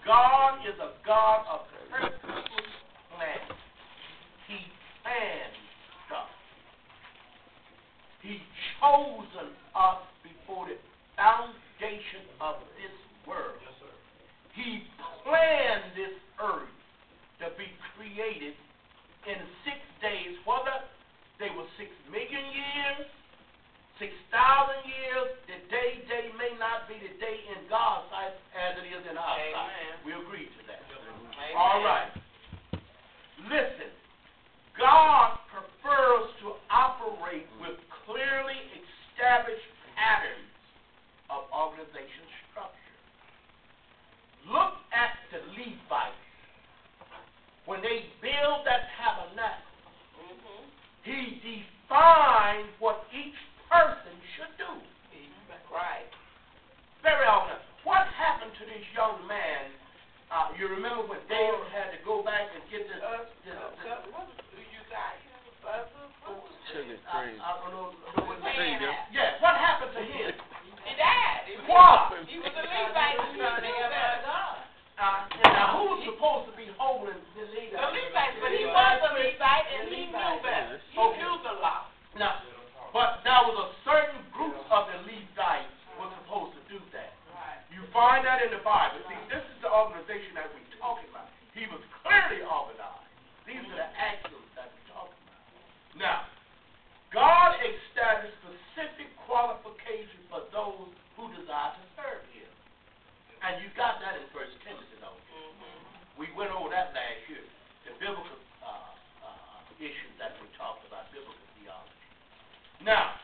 God is a God of purposeful plan. He planned stuff. He chosen us before the foundation of this world. Yes, sir. He planned this earth to be created in 6 days, whether they were 6 million years, 6,000 years. The day may not be the day in God's sight as it is in our sight. We agree to that. Amen. All right. Listen, God prefers to operate with clearly established patterns of organization structure. Look at the Levites. When they build that tabernacle, he defined what each person should do. Right. Very often. What happened to this young man? You remember when David had to go back and get this? Yeah. What happened to him? He died. What? He was a Levite. Now who was supposed to be holding the Levites? The Levite, but he was a Levite and he knew better. He knew the law. Now, but there was a certain group of the Levites was supposed to do that. Right. You find that in the Bible. See, this is the organization that we're talking about. He was clearly organized. These are the actions that we're talking about. Now, God established specific qualifications for those who desire to serve Him. And you got that in 1 Timothy, though. We went over that last year. The biblical issues that we talked about, biblical theology. Now,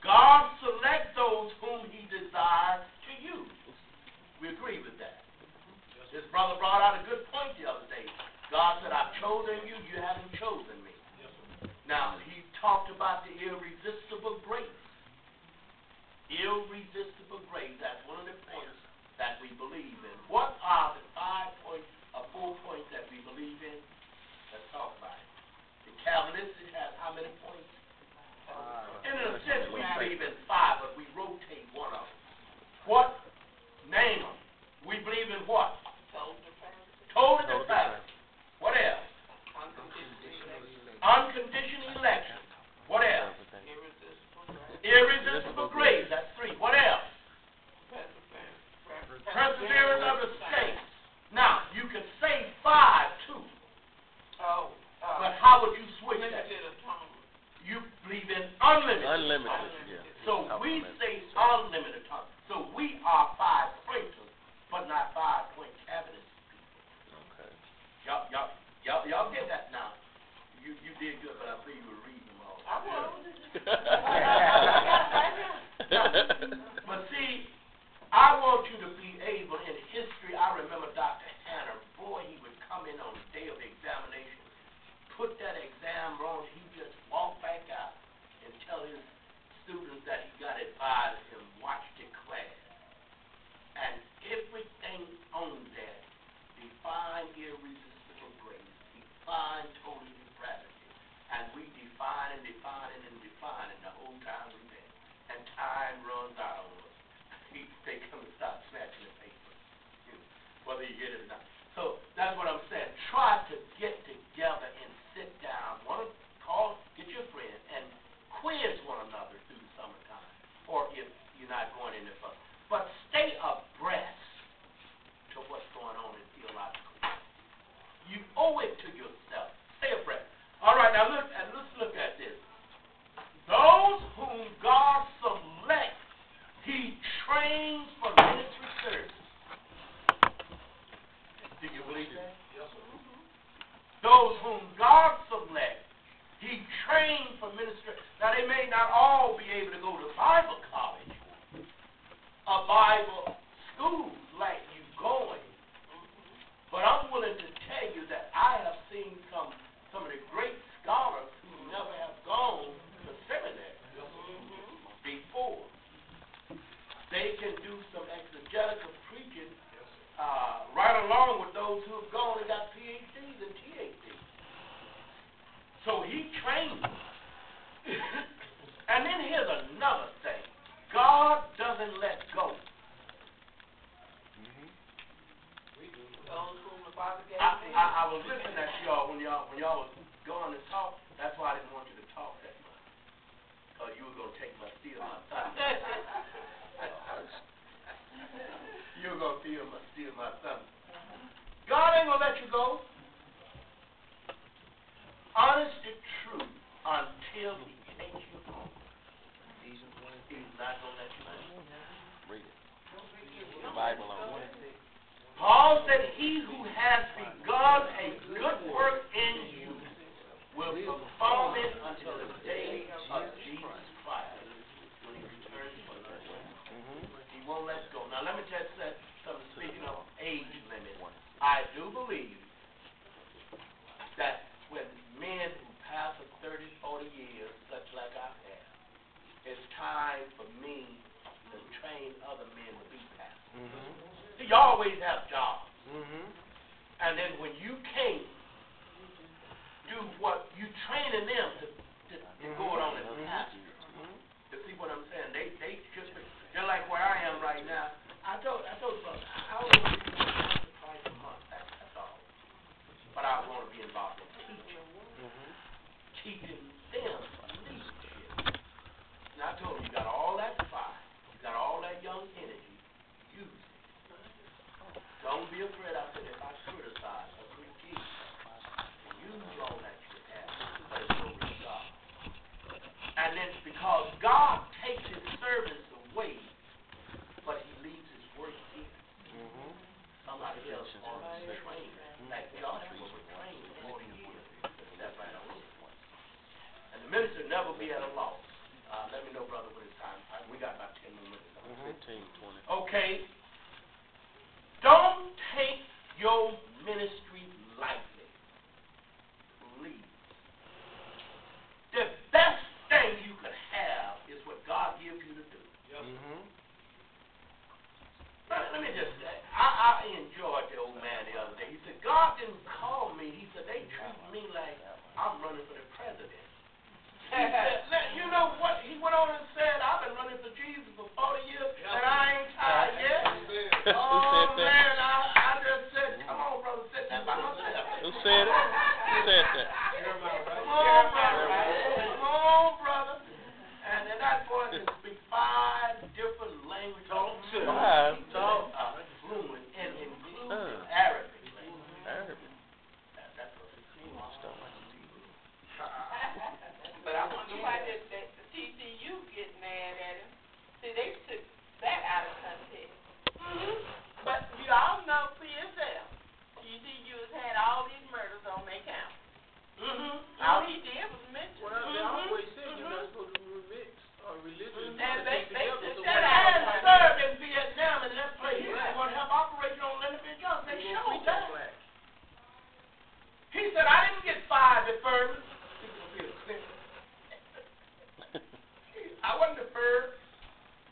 God selects those whom He desires to use. We agree with that. This brother brought out a good point the other day. God said, I've chosen you, you haven't chosen me. Now, he talked about the irresistible grace. Irresistible grace. That's one of the points that we believe in. What are the 5 points or 4 points that we believe in? Let's talk about it. The Calvinistic has how many points? In a sense, we believe in 5, but we rotate one of them. What? Name them. We believe in what? Total depravity. What else? Unconditional election. What else? Irresistible grace. That's 3. What else? Perseverance of the saints. Now, you can say 5 too. But how would you switch that? You believe in unlimited. Unlimited, yeah. So we say unlimited tongue. So we are 5 pointers, but not 5-point cabinets. Okay. Y'all get that now. You did good, but I believe you were reading them all. I was. But see, I want you to be able, in history, I remember Dr. Hanna, boy, he would come in on the day of the examination, put that exam wrong, he just walk back out and tell his students that he got advised him, watch the class. And everything on that, define irresistible grace, define total depravity. And we define and define and define the whole time we've been. And time runs out on us. They come and start snatching the paper, whether you get it or not. So that's what I'm saying. Try to get together and sit down. Get your friend and quiz one another through the summertime, or if you're not going in there. But stay abreast to what's going on in theological. You owe it to yourself. Stay abreast. All right, now let's look at this. Those whom God selects, He trains for ministry service. Do you believe that? Yes, sir. Those whom God selects, He trains for ministry. Now, they may not all be able to go to Bible college or Bible school like you going, but I'm willing to tell you that I have seen some of the great scholars who never have gone to seminary before. They can do some exegetical preaching right along with those who have gone and got PhDs and THDs. So He trains them. And then here's another thing. God doesn't let go. I was listening at y'all when y'all was going to talk. That's why I didn't want you to talk that much. Because you were going to steal my thunder. You were going to steal my thunder. God ain't going to let you go. Honest and true until he takes you home. He's not going to let you go. Read it. The Bible on it. Paul said, he who has begun a good work in you will perform it until the day of Jesus Christ when he returns from the earth. He won't let go. Now, let me just say something. Speaking of age limit, I do believe that when men who pass 30, 40 years, such like I have, it's time for me to train other men to be pastors. See, you always have jobs. And then when you can't do what you training them to go it on as pastors. You see what I'm saying? They just, they're like where I am right now. I told brother, I only want to be twice a month. That's all. But I want to be involved in teaching. Teaching them leadership. And I told him, you got all that fire. You got all that young energy. Use it. Don't be afraid. I said, if I criticize or critique, use all that you have for the glory of God. And then because God takes his servants away, but he leaves his work here. Somebody else on the train, like Joshua was trained 40 years. That's right on it. And the minister never be at a loss. Let me know, brother, when it's time. We got about 10 more minutes. 15, 20. Okay. Don't take your ministry lightly. Please. The best thing you could have is what God gives you to do. Let me just say, I enjoyed the old man the other day. He said, God didn't call me. He said, they treat me like I'm running for the president. He said, you know what? He went on and said, I've been running for Jesus for 40 years, and I ain't tired yet. Oh, man, I just said, come on, brother, sit down by myself. Who said it? Who said that? Come on, brother. Come on, brother. And then that boy can speak 5 different languages. Fluent, and including Arabic. Arabic. That's what But I wonder why the TCU get mad at him. See, they took that out of context. But you all know for yourself, TCU has had all these murders on their count. All he did was mention. Well, they always say you're not supposed to remix or religion. And they took The that man out. served in Vietnam in that place. He was going to help Operation on Leonard Johnson. They showed that. He said, I didn't get fired at first. I wasn't the first.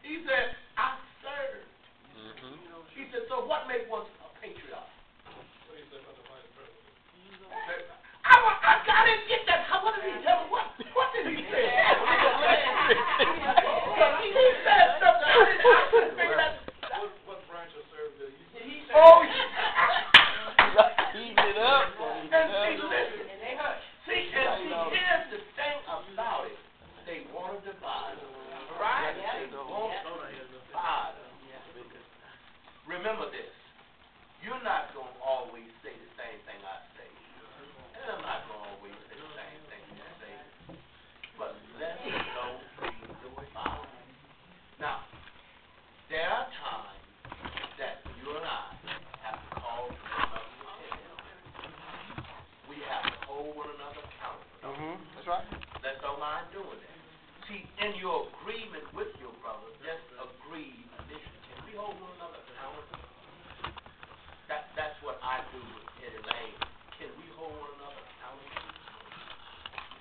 He said, I served. He said, so what makes one a patriot? What did he say about the vice president? I didn't get that. What did he tell me? What did he say? He said something. I couldn't figure that. What branch of service did he say? Oh, Heating it up. and see, listen. See, here's the thing about it. They want to divide us. Right? They want to divide us. Remember this. You're not going to always say the same thing I say. And I'm not going to always say the same thing you say. But let's don't be divided. Now, there are times that you and I have to call to one another attention. We have to hold one another accountable. That's right. Let's don't mind doing that. See, in your agreement with your brother, just agree initially. Can we hold one another accountable? That's what I do with Eddie Lane. Can we hold one another accountable?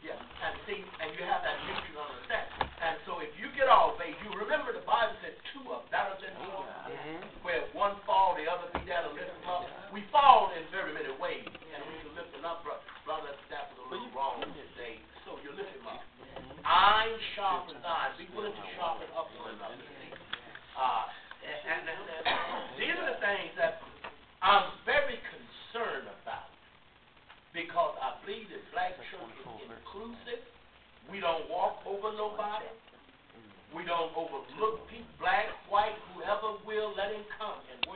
Yeah. And see, and you have that mutual understanding. And so if you get off base, you remember the Bible said 2 are better than 1. Where if one fall, the other be there to lift them up. We fall in very many ways, and we can lift them up, brother. That was a little wrong today. So you lift him up. Iron sharpens iron. Be willing to sharpen up one another. And these are the things that I'm very because I believe that black church is inclusive. We don't walk over nobody. We don't overlook people, black, white, whoever will, let him come and worship.